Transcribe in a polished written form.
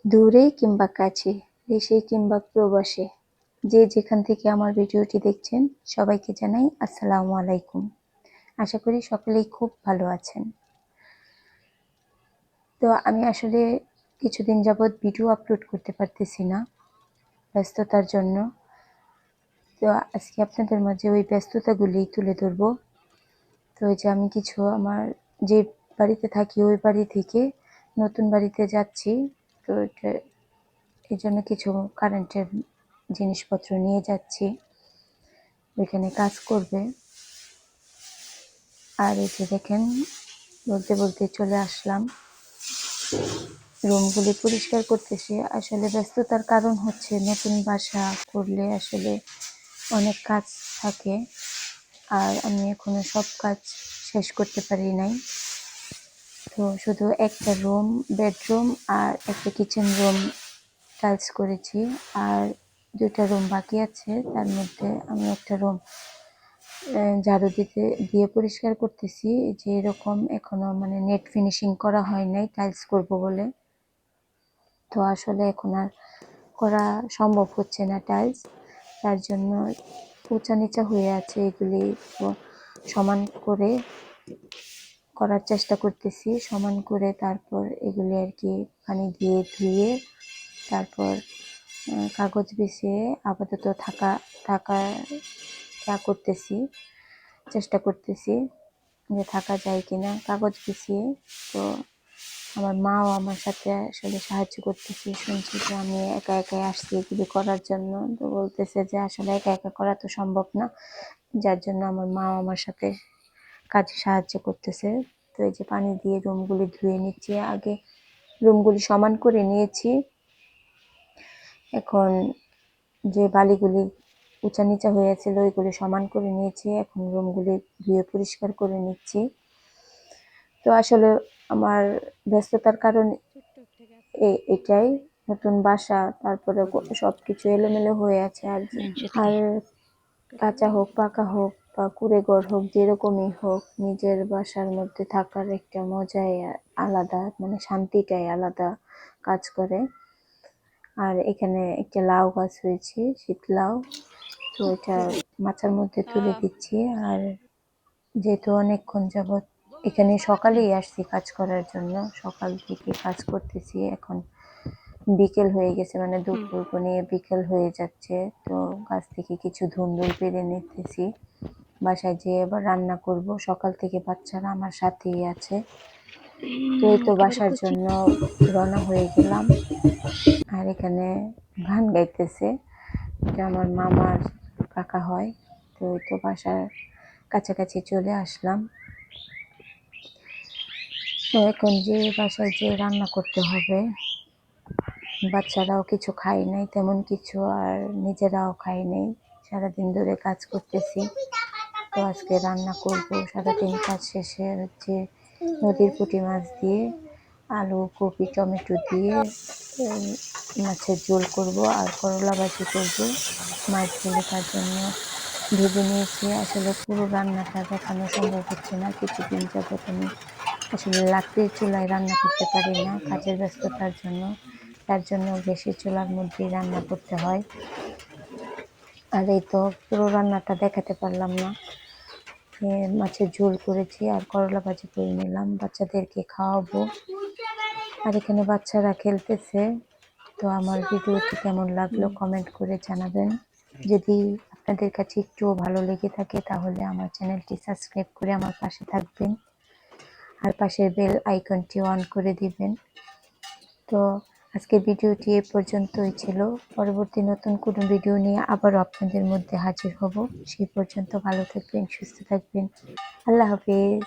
দূরে কিংবা কাছে, দেশে কিংবা প্রবাসে, যে যেখান থেকে আমার ভিডিওটি দেখছেন সবাইকে জানাই আসসালামু আলাইকুম। আশা করি সকলেই খুব ভালো আছেন। তো আমি আসলে কিছুদিন যাবৎ ভিডিও আপলোড করতে পারতেছি না ব্যস্ততার জন্য। তো আজকে আপনাদের মাঝে ওই ব্যস্ততাগুলি তুলে ধরবো। তো এই যে আমি কিছু আমার যে বাড়িতে থাকি ওই বাড়ি থেকে নতুন বাড়িতে যাচ্ছি। তো এই জন্য কিছু কারেন্টের জিনিসপত্র নিয়ে যাচ্ছি, ওইখানে কাজ করবে। আর এই যে দেখেন, বলতে বলতে চলে আসলাম, রুমগুলি পরিষ্কার করতেছি। আসলে ব্যস্ততার কারণ হচ্ছে নতুন বাসা করলে আসলে অনেক কাজ থাকে, আর আমি এখনো সব কাজ শেষ করতে পারি নাই। তো শুধু একটা রুম, বেডরুম আর একটা কিচেন রুম টাইলস করেছি, আর 2টা রুম বাকি আছে। তার মধ্যে আমি একটা রুম ঝাড়ু দিয়ে পরিষ্কার করতেছি। যে এরকম এখনো মানে নেট ফিনিশিং করা হয় নাই টাইলস করব বলে। তো আসলে এখন আর করা সম্ভব হচ্ছে না টাইলস, তার জন্য উঁচা নিচা হয়ে আছে, এগুলি সমান করে করার চেষ্টা করতেছি, সমান করে। তারপর এগুলি আর কি পানি দিয়ে ধুয়ে তারপর কাগজ বিছিয়ে আপাতত থাকা করতেছি, চেষ্টা করতেছি যে থাকা যায় কিনা কাগজ বিছিয়ে। তো আমার মাও আমার সাথে আসলে সাহায্য করতেছে। শুনছি যে আমি একা একাই আসছি এগুলি করার জন্য, তো বলতেছে যে আসলে একা একা করা তো সম্ভব না, যার জন্য আমার মাও আমার সাথে কাজে সাহায্য করতেছে। তো এই যে পানি দিয়ে রুমগুলি ধুয়ে নিচ্ছি, আগে রুমগুলি সমান করে নিয়েছি। এখন যে বালিগুলি উঁচা নিচা হয়েছিল ওইগুলি সমান করে নিয়েছি, এখন রুমগুলি ধুয়ে পরিষ্কার করে নিচ্ছি। তো আসলে আমার ব্যস্ততার কারণ এটাই, নতুন বাসা, তারপরে সবকিছু এলোমেলো হয়ে আছে। আর কাঁচা হোক পাকা হোক বা কুড়ে ঘর হোক, যেরকমই হোক, নিজের বাসার মধ্যে থাকার একটা মজাই আলাদা, মানে শান্তিটাই আলাদা কাজ করে। আর এখানে একটা লাউ গাছ হয়েছে, শীত লাউ, তো এটা মাচার মধ্যে তুলে দিচ্ছি। আর যেহেতু অনেকক্ষণ যাবৎ এখানে সকালেই আসছি কাজ করার জন্য, সকাল থেকে কাজ করতেছি, এখন বিকেল হয়ে গেছে, মানে দুপুর নিয়ে বিকেল হয়ে যাচ্ছে। তো গাছ থেকে কিছু ধুন্দুল পেড়ে নিতেছি, বাসায় যেয়ে এবার রান্না করব। সকাল থেকে বাচ্চারা আমার সাথেই আছে। তো এই তো বাসার জন্য রওনা হয়ে গেলাম। আর এখানে গান গাইতেছে, এটা আমার মামার কাকা হয়। তো এই তো বাসার কাছাকাছি চলে আসলাম। তো এখন যে বাসায় যে রান্না করতে হবে, বাচ্চারাও কিছু খায় নাই তেমন কিছু, আর নিজেরাও খাই নাই, সারাদিন ধরে কাজ করতেছি। তো আজকে রান্না করব, সারাদিন কাজ শেষে হচ্ছে নদীর পুঁটি মাছ দিয়ে আলু কপি টমেটো দিয়ে মাছের ঝোল করব, আর করলা ভাজি করব। মাছগুলো তার জন্য ভেজে নিয়েছি। আসলে পুরো রান্নাটা দেখানো সম্ভব হচ্ছে না, কিছুদিন যাবত আমি আসলে লাকড়ির চুলায় রান্না করতে পারি না কাজের ব্যস্ততার জন্য, তার জন্য গ্যাসের চুলার মধ্যেই রান্না করতে হয়। আর এই তো পুরো রান্নাটা দেখাতে পারলাম না। মাছের ঝোল করেছি আর করলা ভাজি করে নিলাম, বাচ্চাদেরকে খাওয়াবো। আর এখানে বাচ্চারা খেলতেছে। তো আমার ভিডিওটি কেমন লাগলো কমেন্ট করে জানাবেন। যদি আপনাদের কাছে একটুও ভালো লেগে থাকে তাহলে আমার চ্যানেলটি সাবস্ক্রাইব করে আমার পাশে থাকবেন, আর পাশের বেল আইকনটি অন করে দিবেন। তো আজকের ভিডিওটি এ পর্যন্তই ছিল। পরবর্তী নতুন কোনো ভিডিও নিয়ে আবারও আপনাদের মধ্যে হাজির হব। সেই পর্যন্ত ভালো থাকবেন, সুস্থ থাকবেন। আল্লাহ হাফেজ।